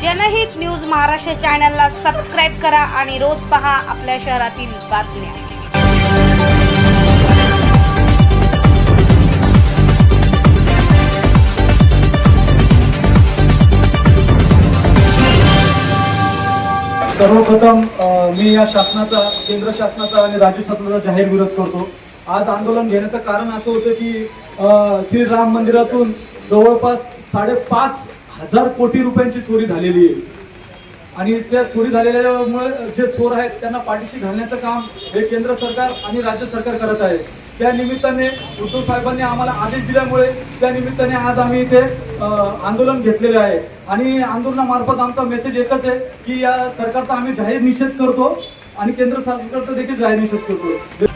जनहित न्यूज महाराष्ट्र चॅनलला सबस्क्राईब करा आणि रोज पहा आपल्या शहरातील बातम्या। सर्वप्रथम मी या शासनाचा, केंद्र शासनाचा आणि राज्य शासनाचा जाहीर विरोध करतो। आज आंदोलन घेण्याचं कारण असं होतं की श्री राम मंदिरातून जवळपास 5,500 कोटी रुपयांची चोरी झालेली आहे आणि त्या चोरी झालेल्यामुळे जे चोर आहेत त्यांना पाठीशी घालण्याचं काम हे केंद्र सरकार आणि राज्य सरकार करत आहे। त्या निमित्ताने उद्धव साहेबांनी आम्हाला आदेश दिल्यामुळे त्या निमित्ताने आज आम्ही इथे आंदोलन घेतलेले आहे आणि आंदोलनामार्फत आमचा मेसेज एकच आहे की या सरकारचा आम्ही जाहीर निषेध करतो आणि केंद्र सरकारचा देखील जाहीर निषेध करतो।